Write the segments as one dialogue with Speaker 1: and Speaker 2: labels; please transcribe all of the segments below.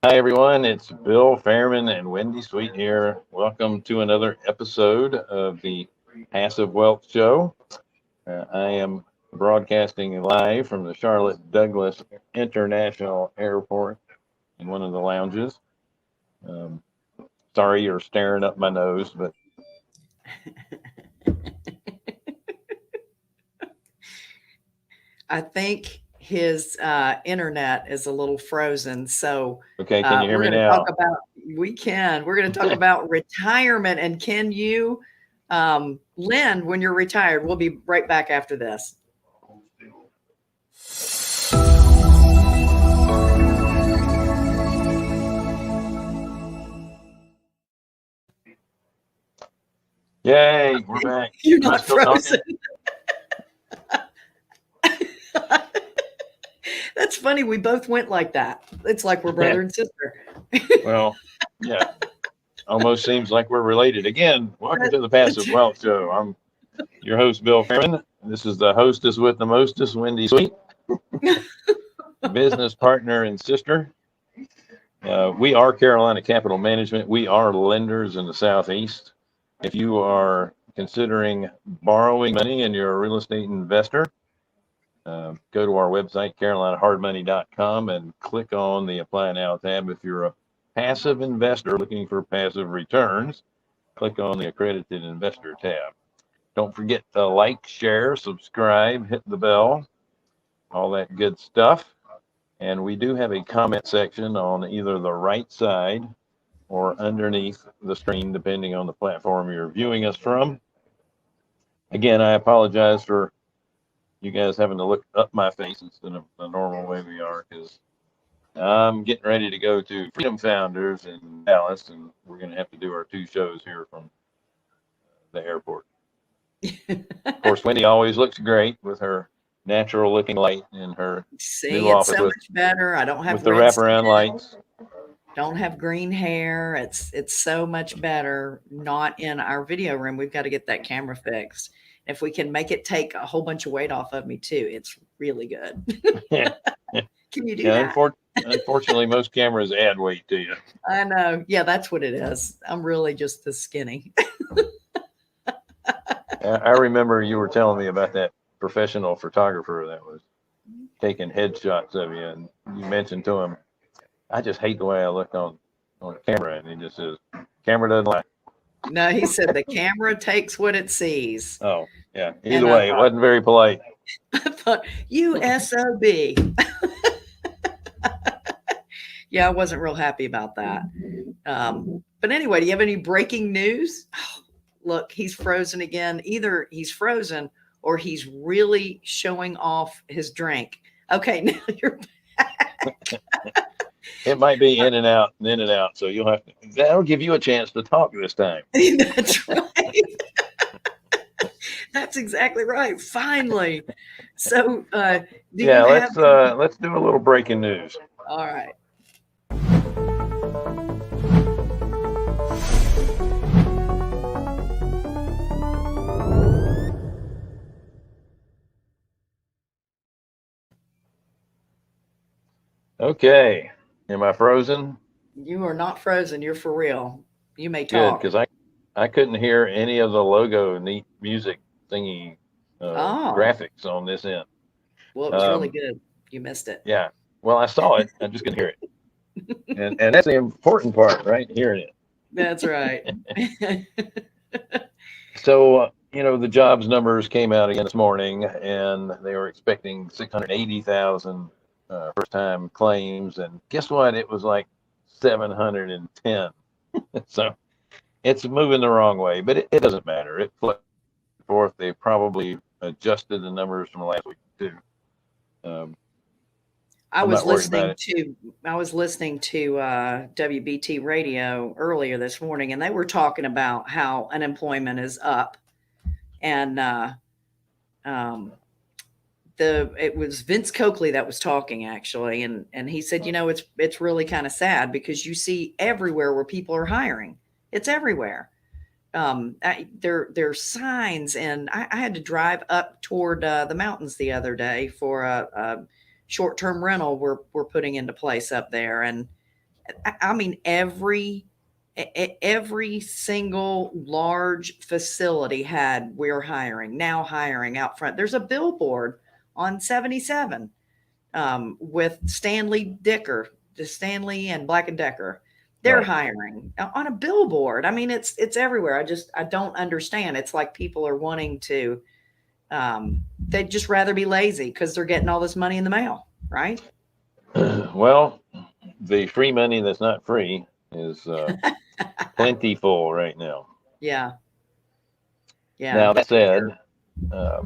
Speaker 1: Hi, everyone. It's Bill Fairman and Wendy Sweet here. Welcome to another episode of the Passive Wealth Show. I am broadcasting live from the Charlotte Douglas International Airport in one of the lounges. Um, Sorry you're staring up my nose, but
Speaker 2: I think his internet is a little frozen. So
Speaker 1: okay, can you hear
Speaker 2: we're
Speaker 1: me
Speaker 2: going to talk
Speaker 1: now?
Speaker 2: about, we're going to talk about retirement. And can you lend when you're retired? We'll be right back after this.
Speaker 1: Yay, we're back.
Speaker 2: You're
Speaker 1: Am I
Speaker 2: not
Speaker 1: still talking?
Speaker 2: frozen. That's funny. We both went like that. It's like we're brother and sister.
Speaker 1: Well, yeah, almost seems like we're related. Again, welcome to the Passive Wealth Show. I'm your host, Bill Fairman. This is the hostess with the mostest, Wendy Sweet, business partner and sister. We are Carolina Capital Management. We are lenders in the Southeast. If you are considering borrowing money and you're a real estate investor, go to our website, carolinahardmoney.com, and click on the Apply Now tab. If you're a passive investor looking for passive returns, click on the Accredited Investor tab. Don't forget to like, share, subscribe, hit the bell, all that good stuff. And we do have a comment section on either the right side or underneath the screen, depending on the platform you're viewing us from. Again, I apologize for you guys having to look up my face instead of the normal way we are, because I'm getting ready to go to Freedom Founders in Dallas, and we're going to have to do our two shows here from the airport. Of course, Wendy always looks great with her natural looking light in her
Speaker 2: See,
Speaker 1: new
Speaker 2: it's
Speaker 1: office
Speaker 2: so much better. I don't have
Speaker 1: with the
Speaker 2: red
Speaker 1: wraparound
Speaker 2: skin.
Speaker 1: lights.
Speaker 2: Don't have green hair. It's so much better not in our video room. We've got to get that camera fixed. If we can make it take a whole bunch of weight off of me too, it's really good.
Speaker 1: Yeah,
Speaker 2: Can you do that?
Speaker 1: unfortunately, most cameras add weight to you.
Speaker 2: I know. Yeah, that's what it is. I'm really just this skinny.
Speaker 1: I remember you were telling me about that professional photographer that was taking headshots of you, and you mentioned to him, "I just hate the way I look on camera," and he just says, "Camera doesn't lie."
Speaker 2: No, he said the camera takes what it sees.
Speaker 1: Oh, yeah. Either
Speaker 2: And I
Speaker 1: way, it wasn't very polite.
Speaker 2: thought, you SOB. Yeah, I wasn't real happy about that. But anyway, do you have any breaking news? Oh, look, he's frozen again. Either he's frozen or he's really showing off his drink. Okay, now you're
Speaker 1: It might be in and out and in and out, so you'll have to. That'll give you a chance to talk this time.
Speaker 2: That's right. That's exactly right. Finally. So, do
Speaker 1: Yeah,
Speaker 2: you have
Speaker 1: let's do a little breaking news.
Speaker 2: all right.
Speaker 1: Okay, am I frozen?
Speaker 2: You are not frozen. You're for real. You may
Speaker 1: Good,
Speaker 2: talk.
Speaker 1: because I couldn't hear any of the logo neat music thingy
Speaker 2: Oh,
Speaker 1: graphics on this end.
Speaker 2: well, it was really
Speaker 1: Um,
Speaker 2: good. You missed it.
Speaker 1: yeah, well, I saw it. I just couldn't hear it, and that's the important part, right? Hearing it.
Speaker 2: That's right.
Speaker 1: So, the jobs numbers came out again this morning, and they were expecting 680,000 first-time claims, and guess what? It was like 710. So it's moving the wrong way, but it doesn't matter. It flipped forth. They probably adjusted the numbers from last week too. Um,
Speaker 2: I
Speaker 1: I'm
Speaker 2: was
Speaker 1: not worried about
Speaker 2: listening
Speaker 1: it.
Speaker 2: to I was listening to WBT radio earlier this morning, and they were talking about how unemployment is up, and um, it was Vince Coakley that was talking actually, and he said, it's really kind of sad because you see everywhere where people are hiring. It's everywhere. There's signs, and I had to drive up toward the mountains the other day for a short-term rental we're putting into place up there, and I mean, every single large facility had "we're hiring, now hiring" out front. There's a billboard on 77 with Stanley and Black and Decker. They're
Speaker 1: Right.
Speaker 2: hiring on a billboard. I mean, it's everywhere. I don't understand. It's like people are wanting to. They'd just rather be lazy because they're getting all this money in the mail, right?
Speaker 1: Well, the free money that's not free is plentiful right now.
Speaker 2: Yeah, yeah,
Speaker 1: Now, that
Speaker 2: for sure.
Speaker 1: said, uh,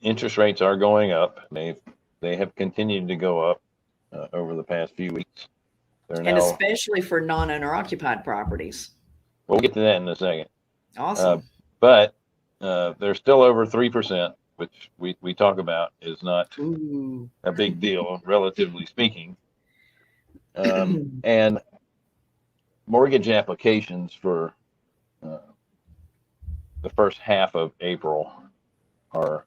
Speaker 1: interest rates are going up. They have continued to go up over the past few weeks. They're
Speaker 2: And
Speaker 1: now.
Speaker 2: especially for non-owner occupied properties.
Speaker 1: We'll get to that in a second. Uh,
Speaker 2: Awesome.
Speaker 1: but they're still over 3%, which we talk about is not
Speaker 2: Ooh.
Speaker 1: a big deal, relatively speaking. And mortgage applications for uh, the first half of April are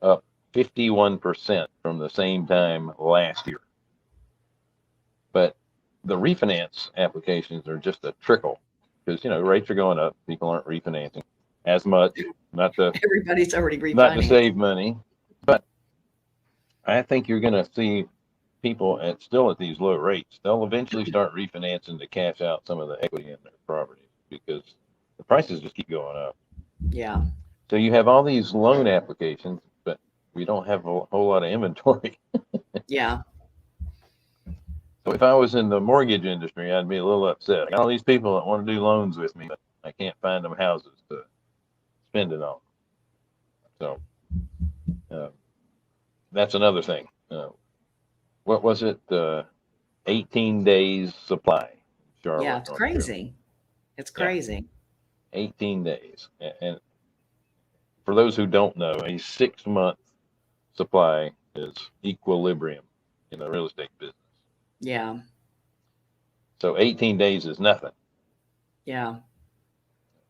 Speaker 1: up 51% from the same time last year. But the refinance applications are just a trickle because rates are going up. People aren't refinancing as much, not to
Speaker 2: Everybody's already
Speaker 1: not to
Speaker 2: refinancing.
Speaker 1: save money, but I think you're going to see people still at these low rates. They'll eventually start refinancing to cash out some of the equity in their properties because the prices just keep going up.
Speaker 2: Yeah.
Speaker 1: So you have all these loan applications, but we don't have a whole lot of inventory.
Speaker 2: Yeah.
Speaker 1: So if I was in the mortgage industry, I'd be a little upset. I got all these people that want to do loans with me, but I can't find them houses to spend it on. So uh, that's another thing. What was it? 18 days supply in
Speaker 2: Yeah.
Speaker 1: Charlotte,
Speaker 2: It's
Speaker 1: North Carolina.
Speaker 2: crazy. It's
Speaker 1: Yeah,
Speaker 2: crazy.
Speaker 1: 18 days. And for those who don't know, a 6-month supply is equilibrium in the real estate business.
Speaker 2: Yeah.
Speaker 1: So 18 days is nothing.
Speaker 2: Yeah.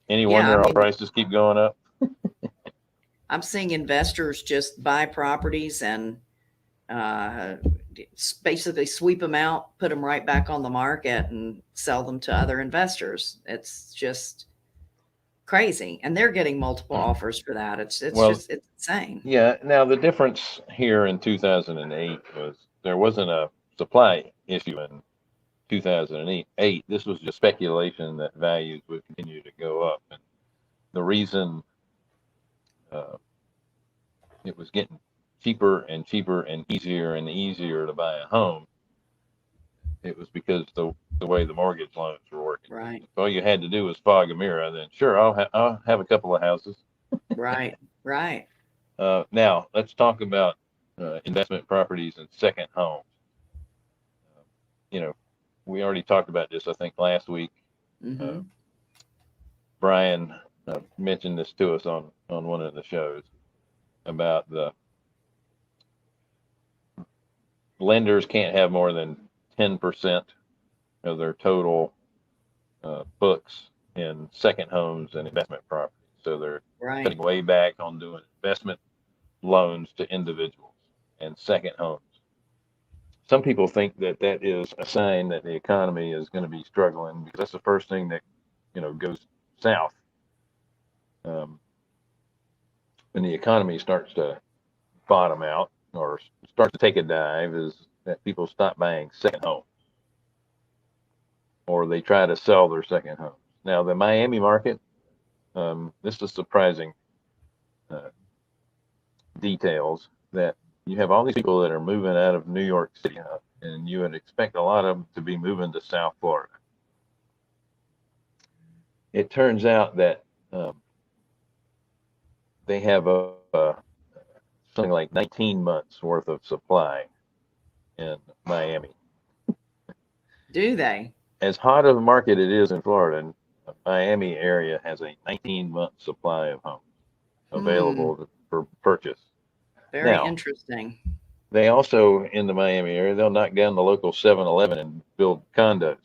Speaker 1: Any
Speaker 2: Yeah. I
Speaker 1: wonder all
Speaker 2: mean,
Speaker 1: prices keep going up?
Speaker 2: I'm seeing investors just buy properties and uh, basically sweep them out, put them right back on the market, and sell them to other investors. It's just crazy, and they're getting multiple offers for that.
Speaker 1: Well,
Speaker 2: It's insane.
Speaker 1: yeah. Now the difference here in 2008 was there wasn't a supply issue in 2008. This was just speculation that values would continue to go up, and the reason uh, it was getting cheaper and cheaper and easier to buy a home, it was because the way the mortgage loans were working.
Speaker 2: Right.
Speaker 1: If all you had to do was fog a mirror, then sure, I'll have a couple of houses.
Speaker 2: Right. Right.
Speaker 1: Now let's talk about investment properties and second homes. Uh, you know, we already talked about this, I think, last week. Uh,
Speaker 2: Mm-hmm.
Speaker 1: Brian mentioned this to us on one of the shows about the lenders can't have more than 10% of their total books in second homes and investment properties. So they're
Speaker 2: Right.
Speaker 1: cutting way back on doing investment loans to individuals and second homes. Some people think that that is a sign that the economy is going to be struggling because that's the first thing that goes south um, when the economy starts to bottom out or start to take a dive is that people stop buying second homes or they try to sell their second homes. Now, the Miami market, this is surprising uh, details that you have all these people that are moving out of New York City, and you would expect a lot of them to be moving to South Florida. It turns out that they have something like 19 months worth of supply in Miami.
Speaker 2: Do they?
Speaker 1: As hot of a market it is in Florida, Miami area has a 19-month supply of homes
Speaker 2: Hmm.
Speaker 1: available for purchase.
Speaker 2: Very
Speaker 1: Now,
Speaker 2: interesting.
Speaker 1: they also, in the Miami area, they'll knock down the local 7-Eleven and build condos.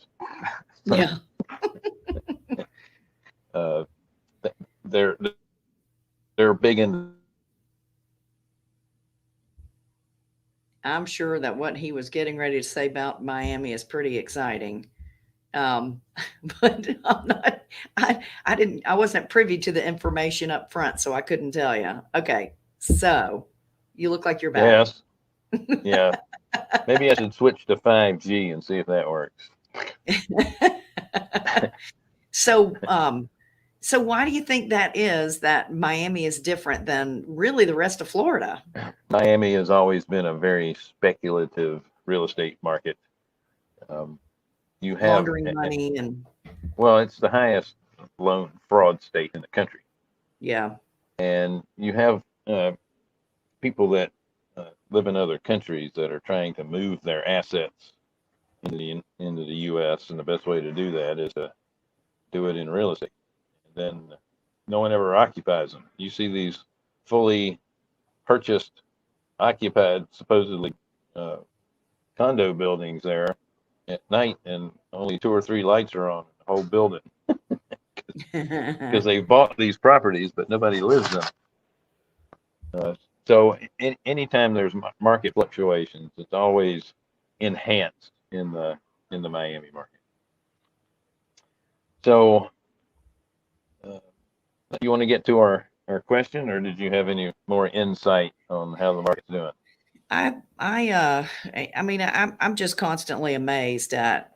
Speaker 2: Yeah.
Speaker 1: uh, they're they're big in
Speaker 2: I'm sure that what he was getting ready to say about Miami is pretty exciting. Um, but I'm not, I wasn't privy to the information up front, so I couldn't tell you. Okay. So you look like you're back.
Speaker 1: Yes. Yeah. Maybe I should switch to 5G and see if that works.
Speaker 2: So, so why do you think that is that Miami is different than really the rest of Florida?
Speaker 1: Miami has always been a very speculative real estate market. Um, you have,
Speaker 2: Laundering money and
Speaker 1: well, it's the highest loan fraud state in the country.
Speaker 2: yeah.
Speaker 1: And you have people that live in other countries that are trying to move their assets into the U.S. And the best way to do that is to do it in real estate. And then no one ever occupies them. You see these fully purchased, occupied, supposedly condo buildings there at night, and only 2 or 3 lights are on in the whole building because they bought these properties, but nobody lives in them. So anytime there's market fluctuations, it's always enhanced in the Miami market. So, you want to get to our question, or did you have any more insight on how the market's doing?
Speaker 2: I mean, I'm just constantly amazed at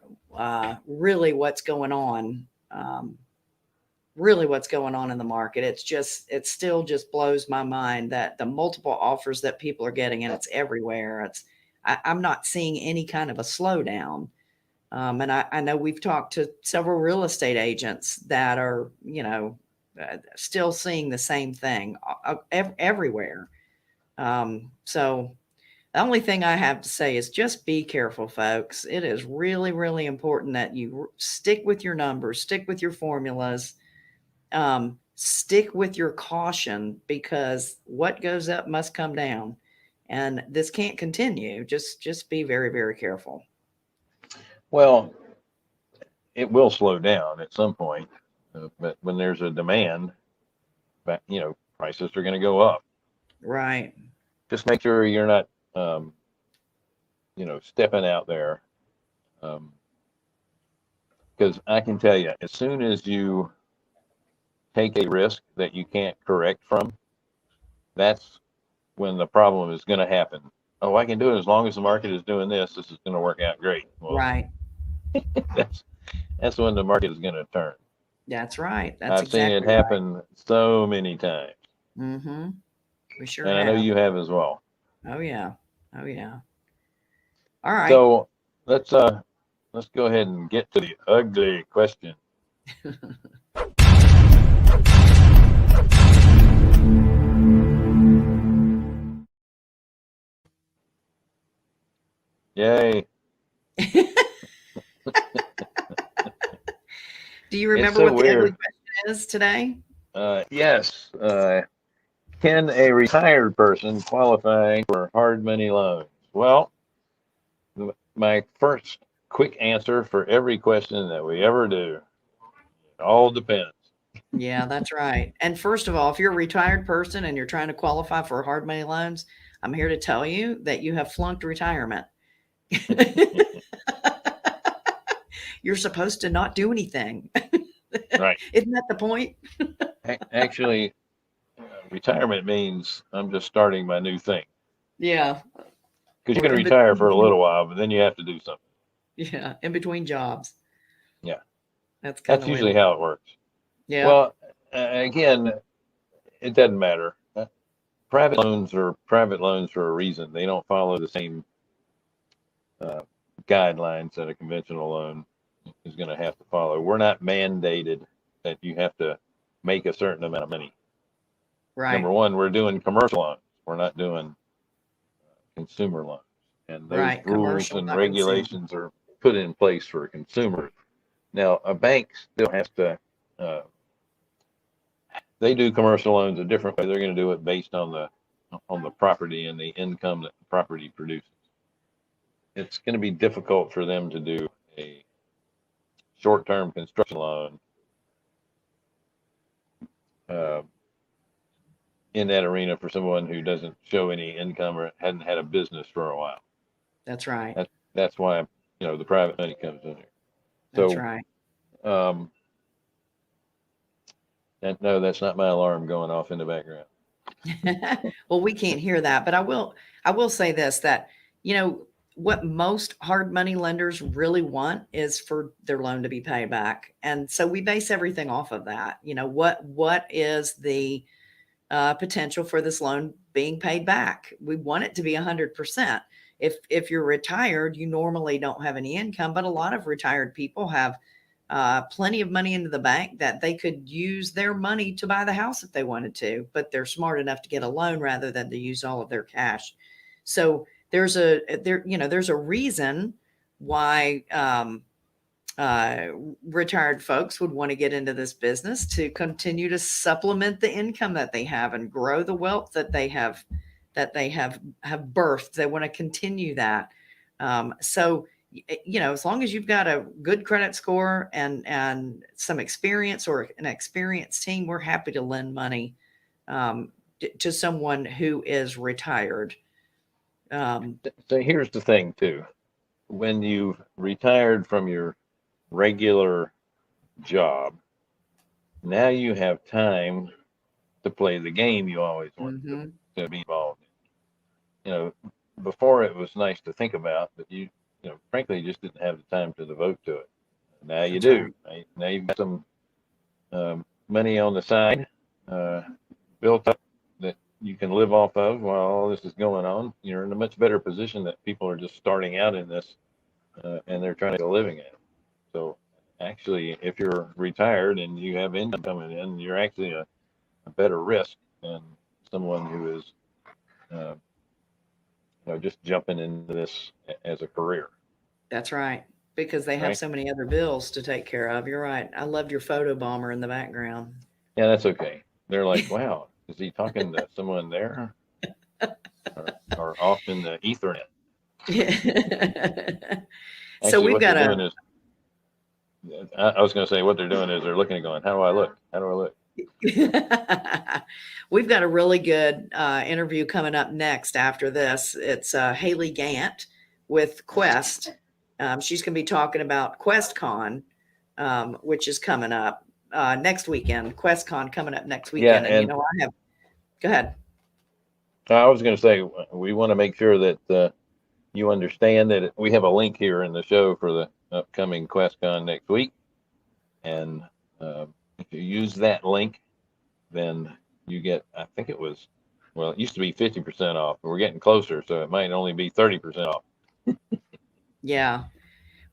Speaker 2: really what's going on. Really what's going on in the market. It still just blows my mind that the multiple offers that people are getting, and it's everywhere. I'm not seeing any kind of a slowdown. And I know we've talked to several real estate agents that are, still seeing the same thing everywhere. So the only thing I have to say is just be careful, folks. It is really, really important that you stick with your numbers, stick with your formulas, stick with your caution, because what goes up must come down, and this can't continue. Just be very, very careful.
Speaker 1: Well, it will slow down at some point, but when there's a demand, prices are going to go up.
Speaker 2: Right.
Speaker 1: Just make sure you're not, stepping out there, because I can tell you, as soon as you take a risk that you can't correct from, that's when the problem is going to happen. Oh, I can do it as long as the market is doing this. This is going to work out great. Well,
Speaker 2: Right.
Speaker 1: that's that's when the market is going to turn.
Speaker 2: That's right. That's
Speaker 1: I've seen it
Speaker 2: exactly right.
Speaker 1: happen so many times,
Speaker 2: Mm-hmm. We sure
Speaker 1: and I know
Speaker 2: have.
Speaker 1: you have as well.
Speaker 2: Oh yeah. Oh yeah. All right.
Speaker 1: So let's go ahead and get to the ugly question. Yay!
Speaker 2: Do you
Speaker 1: It's
Speaker 2: remember
Speaker 1: so
Speaker 2: what the ugly
Speaker 1: weird.
Speaker 2: question is today?
Speaker 1: Yes. Can a retired person qualify for hard money loans? Well, my first quick answer for every question that we ever do, it all depends.
Speaker 2: Yeah, that's right. And first of all, if you're a retired person and you're trying to qualify for hard money loans, I'm here to tell you that you have flunked retirement. You're supposed to not do anything.
Speaker 1: Right.
Speaker 2: Isn't that the point?
Speaker 1: Actually, retirement means I'm just starting my new thing.
Speaker 2: Yeah.
Speaker 1: Because you
Speaker 2: Or
Speaker 1: can
Speaker 2: in
Speaker 1: retire for a
Speaker 2: between,
Speaker 1: little while, but then you have to do something.
Speaker 2: yeah, in between jobs.
Speaker 1: Yeah.
Speaker 2: That's kind of
Speaker 1: That's
Speaker 2: the way.
Speaker 1: usually how it works.
Speaker 2: Yeah.
Speaker 1: Well, again, it doesn't matter. Private loans are private loans for a reason. They don't follow the same uh, guidelines that a conventional loan is going to have to follow. We're not mandated that you have to make a certain amount of money. Number
Speaker 2: Right.
Speaker 1: one, we're doing commercial loans. We're not doing consumer loans. And those
Speaker 2: Right.
Speaker 1: rules
Speaker 2: Commercial,
Speaker 1: and
Speaker 2: not consumer.
Speaker 1: regulations are put in place for consumers. Now, a bank still has to, they do commercial loans a different way. They're going to do it based on the property and the income that the property produces. It's going to be difficult for them to do a short-term construction loan uh, in that arena for someone who doesn't show any income or hadn't had a business for a while.
Speaker 2: That's right.
Speaker 1: That's why, the private money comes in here.
Speaker 2: That's
Speaker 1: So,
Speaker 2: right.
Speaker 1: um, no, that's not my alarm going off in the background.
Speaker 2: Well, we can't hear that, but I will say this, that, what most hard money lenders really want is for their loan to be paid back. And so we base everything off of that. What is the potential for this loan being paid back? We want it to be 100%. If you're retired, you normally don't have any income, but a lot of retired people have plenty of money into the bank that they could use their money to buy the house if they wanted to, but they're smart enough to get a loan rather than to use all of their cash. So there's a reason why retired folks would want to get into this business to continue to supplement the income that they have and grow the wealth that they have birthed. They want to continue that. So as long as you've got a good credit score and some experience or an experienced team, we're happy to lend money to someone who is retired.
Speaker 1: So here's the thing too. When you've retired from your regular job, now you have time to play the game you always wanted to be involved in. Before it was nice to think about, but you frankly, you just didn't have the time to devote to it. Now you do. Right? Now you've got some money on the side built up that you can live off of while all this is going on. You're in a much better position that people are just starting out in this and they're trying to make a living at it. So actually, if you're retired and you have income coming in, you're actually a better risk than someone who is just jumping into this as a career.
Speaker 2: That's right. Because they have so many other bills to take care of. You're right. I loved your photo bomber in the background.
Speaker 1: Yeah, that's okay. They're like, wow, is he talking to someone there? Or off in the Ethernet? Actually,
Speaker 2: so we've got
Speaker 1: I was going to say what they're doing is they're looking and going, how do I look? How do I look?
Speaker 2: We've got a really good interview coming up next after this. It's Haley Gant with Quest. She's going to be talking about QuestCon, which is coming up next weekend. QuestCon coming up next weekend.
Speaker 1: Yeah, and
Speaker 2: go ahead.
Speaker 1: I was going to say, we want to make sure that you understand that we have a link here in the show for the upcoming QuestCon next week. And if you use that link, then you get, I think it used to be 50% off, but we're getting closer. So it might only be 30% off.
Speaker 2: Yeah.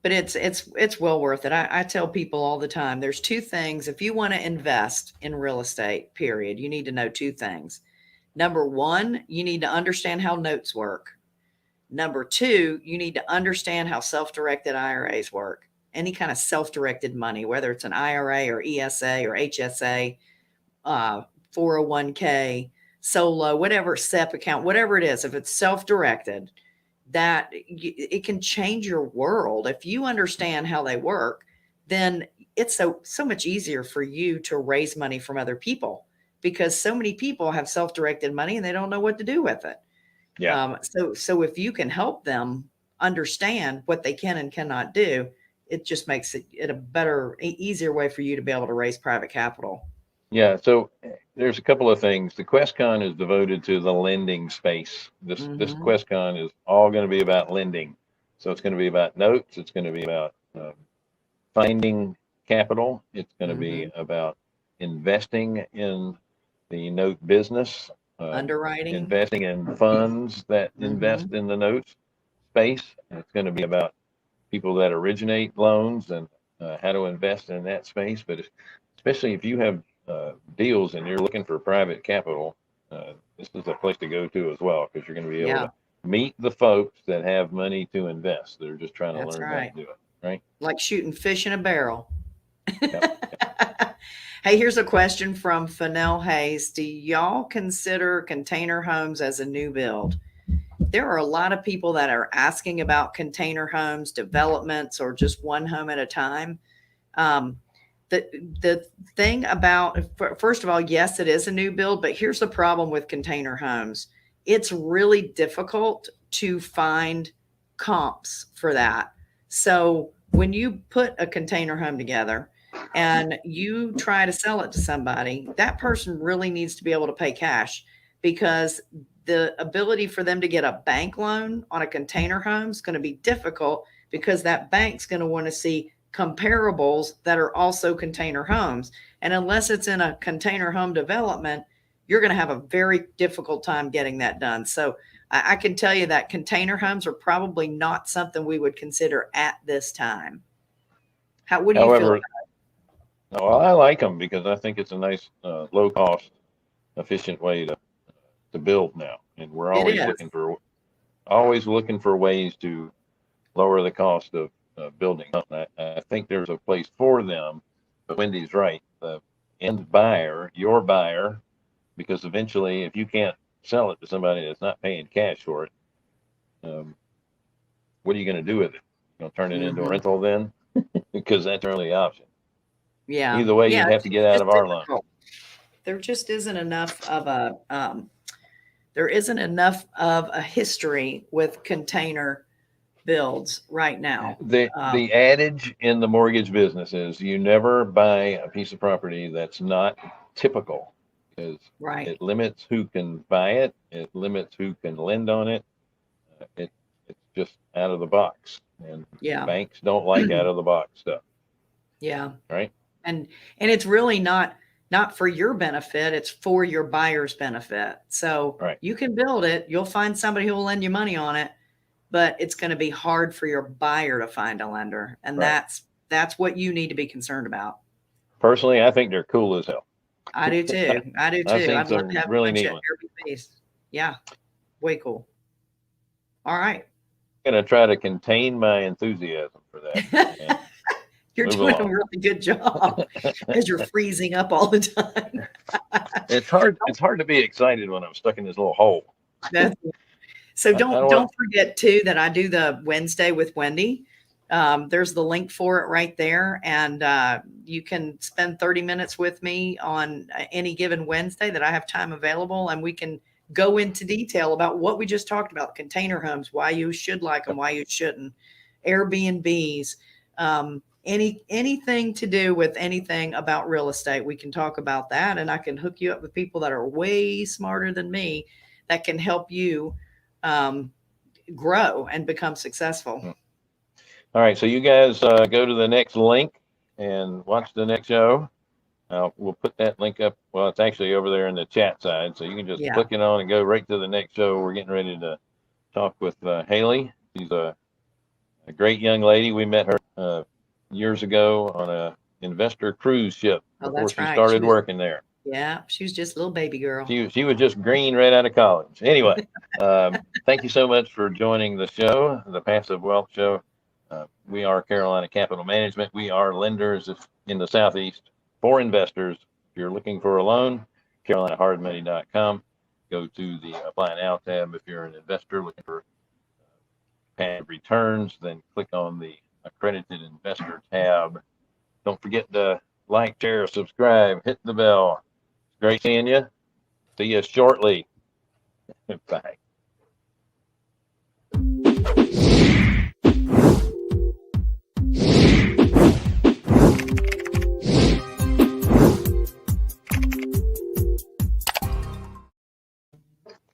Speaker 2: But it's well worth it. I tell people all the time, there's two things. If you want to invest in real estate, period, you need to know two things. Number one, you need to understand how notes work. Number two, you need to understand how self-directed IRAs work. Any kind of self-directed money, whether it's an IRA or ESA or HSA, 401k, solo, whatever, SEP account, whatever it is, if it's self-directed, that it can change your world. If you understand how they work, then it's so much easier for you to raise money from other people, because so many people have self-directed money and they don't know what to do with it.
Speaker 1: Yeah.
Speaker 2: So if you can help them understand what they can and cannot do, it just makes it a better, easier way for you to be able to raise private capital.
Speaker 1: Yeah. So there's a couple of things. The QuestCon is devoted to the lending space. This QuestCon is all going to be about lending. So it's going to be about notes. It's going to be about finding capital. It's going to be about investing in the note business,
Speaker 2: underwriting,
Speaker 1: investing in funds that invest in the notes space. And it's going to be about people that originate loans and how to invest in that space. But especially if you have deals and you're looking for private capital, this is a place to go to as well, because you're going to be able to meet the folks that have money to invest. They're just trying to learn how to do it, right?
Speaker 2: Like shooting fish in a barrel. Hey, here's a question from Fennell Hayes. Do y'all consider container homes as a new build? There are a lot of people that are asking about container homes, developments, or just one home at a time. the thing about, first of all, yes, it is a new build, but here's the problem with container homes. It's really difficult to find comps for that. So when you put a container home together and you try to sell it to somebody, that person really needs to be able to pay cash, because the ability for them to get a bank loan on a container home is going to be difficult, because that bank's going to want to see comparables that are also container homes. And unless it's in a container home development, you're going to have a very difficult time getting that done. So I can tell you that container homes are probably not something we would consider at this time. What do you feel
Speaker 1: However,
Speaker 2: about
Speaker 1: well, I like them because I think it's a nice, low cost, efficient way to build now. And we're
Speaker 2: it? It is.
Speaker 1: always looking for ways to lower the cost of building. I think there's a place for them, but Wendy's right. The end buyer, your buyer, because eventually, if you can't sell it to somebody that's not paying cash for it, what are you going to do with it? You know, turn it into a rental then, because that's really the option.
Speaker 2: Yeah.
Speaker 1: Either way,
Speaker 2: Yeah.
Speaker 1: you'd have to get out of our line.
Speaker 2: There just isn't enough of a history with container builds right now.
Speaker 1: The adage in the mortgage business is you never buy a piece of property that's not typical, because
Speaker 2: Right.
Speaker 1: it limits who can buy it. It limits who can lend on it. It's just out of the box, and
Speaker 2: Yeah.
Speaker 1: banks don't like out of the box stuff.
Speaker 2: Yeah.
Speaker 1: Right.
Speaker 2: And it's really not for your benefit, it's for your buyer's benefit. So
Speaker 1: Right.
Speaker 2: you can build it, you'll find somebody who will lend you money on it, but it's going to be hard for your buyer to find a lender. And
Speaker 1: Right.
Speaker 2: that's what you need to be concerned about.
Speaker 1: Personally, I think they're cool as hell.
Speaker 2: I do too. I do
Speaker 1: I've
Speaker 2: too.
Speaker 1: seen
Speaker 2: I'd love
Speaker 1: some
Speaker 2: to have
Speaker 1: really
Speaker 2: a bunch
Speaker 1: neat
Speaker 2: of
Speaker 1: ones.
Speaker 2: Airbnbs. Yeah. Way cool. All right.
Speaker 1: I'm going to try to contain my enthusiasm for that. And
Speaker 2: You're
Speaker 1: move
Speaker 2: doing a
Speaker 1: along.
Speaker 2: really good job, because you're freezing up all the time.
Speaker 1: It's hard to be excited when I'm stuck in this little hole.
Speaker 2: So
Speaker 1: I don't
Speaker 2: don't forget too that I do the Wednesday with Wendy. There's the link for it right there, and you can spend 30 minutes with me on any given Wednesday that I have time available, and we can go into detail about what we just talked about: container homes, why you should like them, why you shouldn't, Airbnbs, anything to do with anything about real estate. We can talk about that, and I can hook you up with people that are way smarter than me that can help you grow and become successful.
Speaker 1: All right, so you guys go to the next link and watch the next show. We'll put that link up. Well, it's actually over there in the chat side, so you can just click it on and go right to the next show. We're getting ready to talk with Haley. She's a great young lady. We met her years ago on a investor cruise ship before she started working there.
Speaker 2: Yeah, she was just a little baby girl.
Speaker 1: She was just green right out of college. Anyway, thank you so much for joining the show, the Passive Wealth Show. We are Carolina Capital Management. We are lenders in the Southeast for investors. If you're looking for a loan, carolinahardmoney.com. Go to the Apply Now tab. If you're an investor looking for passive returns, then click on the Accredited Investor tab. Don't forget to like, share, subscribe, hit the bell. Great seeing you. See you shortly. Bye.